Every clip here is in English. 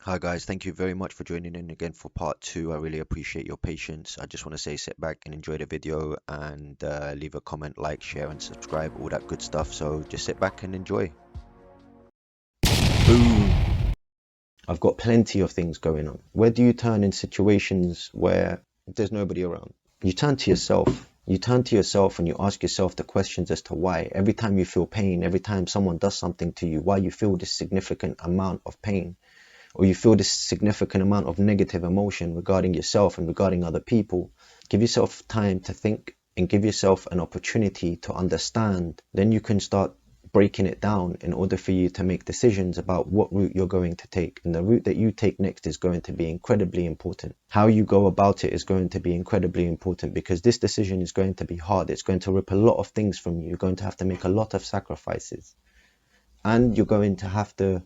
Hi guys, thank you very much for joining in again for part two. I really appreciate your patience. I just want to say sit back and enjoy the video and leave a comment, like, share and subscribe, all that good stuff. So just sit back and enjoy. Boom! I've got plenty of things going on. Where do you turn in situations where there's nobody around? You turn to yourself. You turn to yourself and you ask yourself the questions as to why. Every time you feel pain, every time someone does something to you, why you feel this significant amount of pain, or you feel this significant amount of negative emotion regarding yourself and regarding other people. Give yourself time to think and give yourself an opportunity to understand. Then you can start breaking it down in order for you to make decisions about what route you're going to take. And the route that you take next is going to be incredibly important. How you go about it is going to be incredibly important, because this decision is going to be hard. It's going to rip a lot of things from you. You're going to have to make a lot of sacrifices. And you're going to have to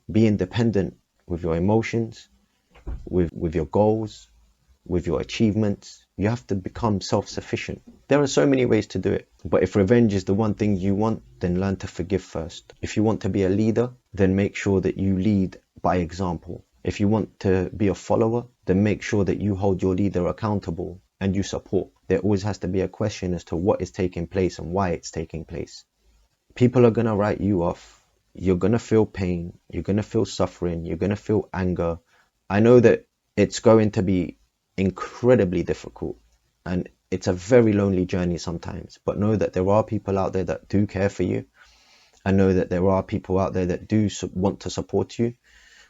be independent with your emotions, with your goals, with your achievements. You have to become self-sufficient. There are so many ways to do it. But if revenge is the one thing you want, then learn to forgive first. If you want to be a leader, then make sure that you lead by example. If you want to be a follower, then make sure that you hold your leader accountable and you support. There always has to be a question as to what is taking place and why it's taking place. People are going to write you off. You're going to feel pain. You're going to feel suffering. You're going to feel anger. I know that it's going to be incredibly difficult and it's a very lonely journey sometimes, but know that there are people out there that do care for you. I know that there are people out there that do want to support you,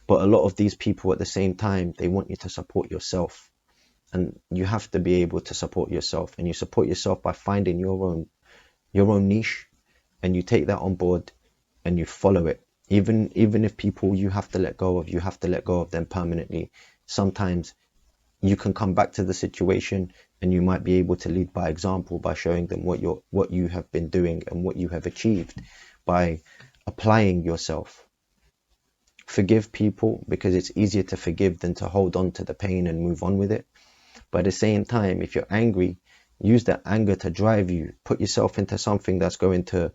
but a lot of these people at the same time, they want you to support yourself, and you have to be able to support yourself, and you support yourself by finding your own niche, and you take that on board and you follow it. Even if people you have to let go of, you have to let go of them permanently. Sometimes you can come back to the situation and you might be able to lead by example by showing them what you have been doing and what you have achieved by applying yourself. Forgive people, because it's easier to forgive than to hold on to the pain and move on with it. But at the same time, if you're angry, use that anger to drive you. Put yourself into something that's going to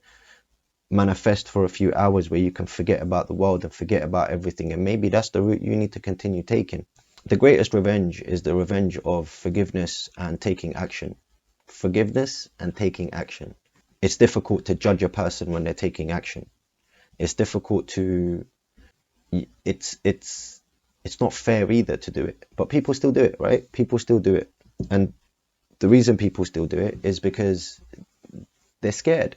manifest for a few hours where you can forget about the world and forget about everything, and maybe that's the route you need to continue taking. The greatest revenge is the revenge of forgiveness and taking action. Forgiveness and taking action. It's difficult to judge a person when they're taking action. It's difficult to it's not fair either to do it, but people still do it, right? People still do it. And the reason people still do it is because they're scared.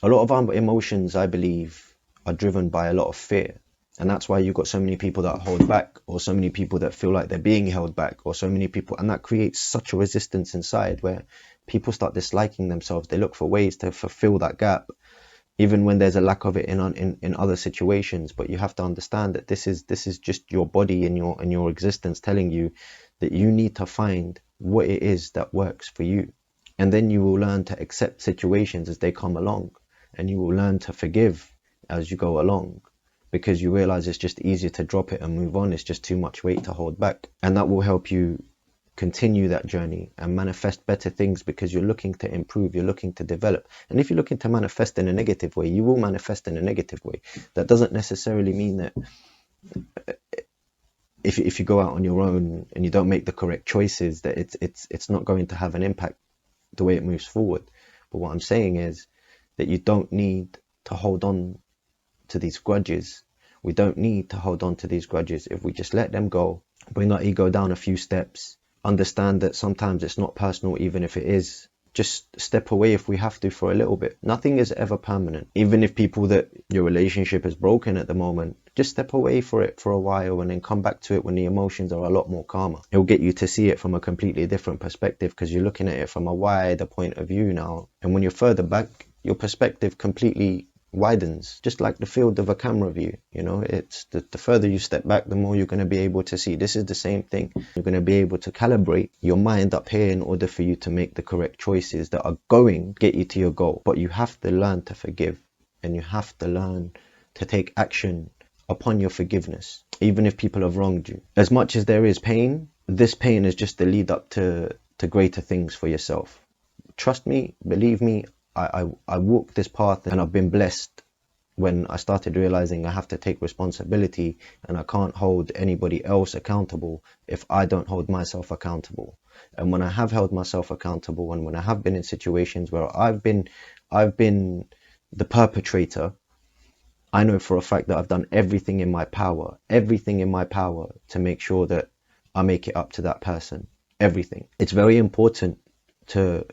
A lot of our emotions, I believe, are driven by a lot of fear. And that's why you've got so many people that hold back, or so many people that feel like they're being held back, or so many people, and that creates such a resistance inside where people start disliking themselves. They look for ways to fulfill that gap, even when there's a lack of it in other situations. But you have to understand that this is just your body and your existence telling you that you need to find what it is that works for you. And then you will learn to accept situations as they come along, and you will learn to forgive as you go along, because you realize it's just easier to drop it and move on. It's just too much weight to hold back. And that will help you continue that journey and manifest better things, because you're looking to improve, you're looking to develop. And if you're looking to manifest in a negative way, you will manifest in a negative way. That doesn't necessarily mean that if you go out on your own and you don't make the correct choices, that it's not going to have an impact the way it moves forward. But what I'm saying is that you don't need to hold on to these grudges. We don't need to hold on to these grudges. If we just let them go, bring our ego down a few steps, understand that sometimes it's not personal, even if it is, just step away if we have to for a little bit. Nothing is ever permanent. Even if people that your relationship is broken at the moment, just step away for it for a while and then come back to it when the emotions are a lot more calmer. It'll get you to see it from a completely different perspective, because you're looking at it from a wider point of view now. And when you're further back, your perspective completely widens, just like the field of a camera view. You know, it's the further you step back, the more you're going to be able to see. This is the same thing. You're going to be able to calibrate your mind up here in order for you to make the correct choices that are going to get you to your goal. But you have to learn to forgive, and you have to learn to take action upon your forgiveness, even if people have wronged you. As much as there is pain, this pain is just the lead up to greater things for yourself. Trust me, believe me, I walk this path and I've been blessed when I started realizing I have to take responsibility and I can't hold anybody else accountable if I don't hold myself accountable. And when I have held myself accountable, and when I have been in situations where I've been the perpetrator, I know for a fact that I've done everything in my power to make sure that I make it up to that person. Everything. It's very important to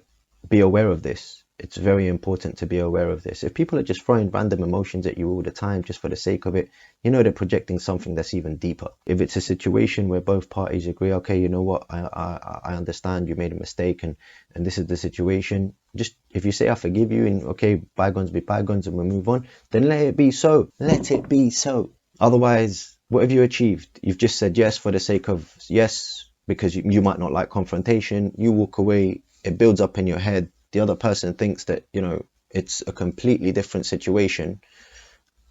be aware of this. It's very important to be aware of this. If people are just throwing random emotions at you all the time just for the sake of it, you know they're projecting something that's even deeper. If it's a situation where both parties agree, okay, you know what, I understand you made a mistake and this is the situation. Just if you say I forgive you and okay, bygones be bygones and we move on, then let it be so. Let it be so. Otherwise, what have you achieved? You've just said yes for the sake of yes, because you might not like confrontation. You walk away, it builds up in your head. The other person thinks that, you know, it's a completely different situation.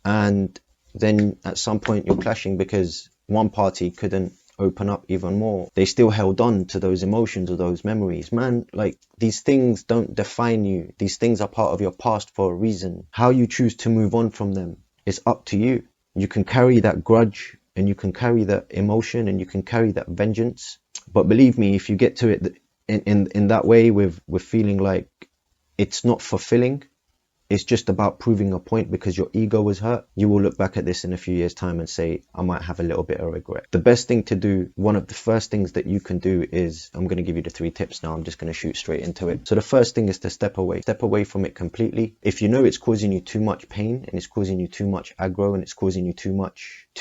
And then at some point you're clashing because one party couldn't open up even more. They still held on to those emotions or those memories. Man, like, these things don't define you. These things are part of your past for a reason. How you choose to move on from them is up to you. You can carry that grudge and you can carry that emotion and you can carry that vengeance. But believe me, if you get to it in that way with feeling like it's not fulfilling, it's just about proving a point because your ego was hurt, you will look back at this in a few years' time and say, I might have a little bit of regret. The best thing to do, one of the first things that you can do is, I'm going to give you the 3 tips now. I'm just going to shoot straight into it. So the first thing is to step away from it completely. If you know it's causing you too much pain and it's causing you too much aggro and it's causing you too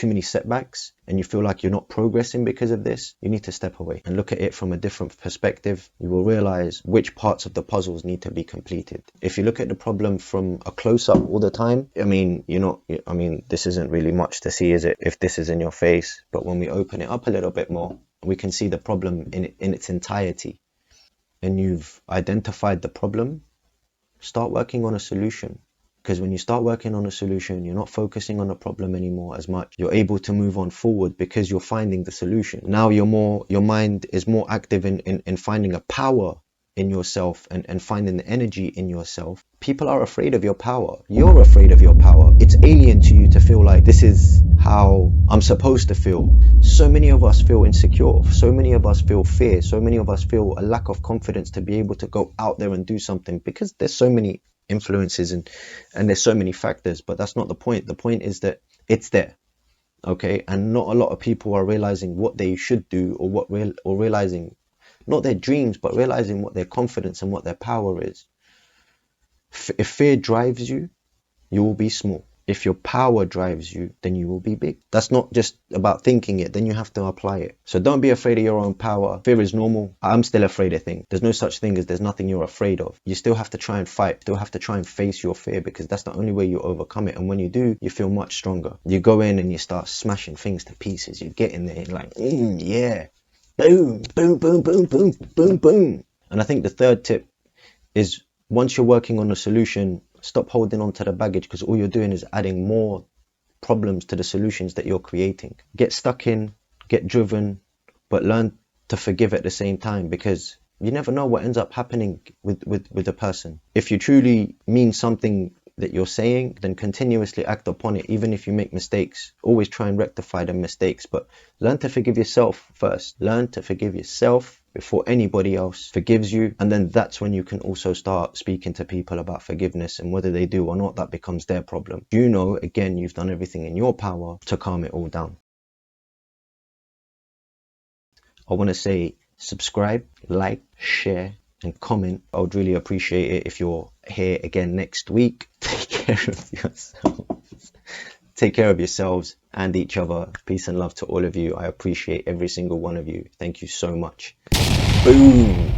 many setbacks, and you feel like you're not progressing because of this, you need to step away and look at it from a different perspective. You will realize which parts of the puzzles need to be completed. If you look at the problem from a close-up all the time, this isn't really much to see, is it, if this is in your face? But when we open it up a little bit more, we can see the problem in its entirety. And you've identified the problem, start working on a solution. Because when you start working on a solution, you're not focusing on the problem anymore as much. You're able to move on forward because you're finding the solution. Now your mind is more active in finding a power in yourself and finding the energy in yourself. People are afraid of your power. You're afraid of your power. It's alien to you to feel like this is how I'm supposed to feel. So many of us feel insecure. So many of us feel fear. So many of us feel a lack of confidence to be able to go out there and do something because there's so many influences and there's so many factors. But that's not the point. The point is that it's there. Okay, and not a lot of people are realizing what they should do or realizing not their dreams, but realizing what their confidence and what their power is. If fear drives you, you will be small. If your power drives you, then you will be big. That's not just about thinking it, then you have to apply it. So don't be afraid of your own power. Fear is normal. I'm still afraid of things. There's no such thing as there's nothing you're afraid of. You still have to try and fight, still have to try and face your fear because that's the only way you overcome it. And when you do, you feel much stronger. You go in and you start smashing things to pieces. You get in there and like, yeah, boom, boom, boom, boom, boom, boom, boom. And I think the third tip is once you're working on a solution, stop holding on to the baggage because all you're doing is adding more problems to the solutions that you're creating. Get stuck in, get driven, but learn to forgive at the same time because you never know what ends up happening with a person. If you truly mean something that you're saying, then continuously act upon it. Even if you make mistakes, always try and rectify the mistakes, but learn to forgive yourself first. Learn to forgive yourself before anybody else forgives you. And then that's when you can also start speaking to people about forgiveness, and whether they do or not, that becomes their problem. You know, again, you've done everything in your power to calm it all down. I want to say subscribe, like, share, and comment. I would really appreciate it if you're here again next week. Take care of yourself. Take care of yourselves and each other. Peace and love to all of you. I appreciate every single one of you. Thank you so much. Boom.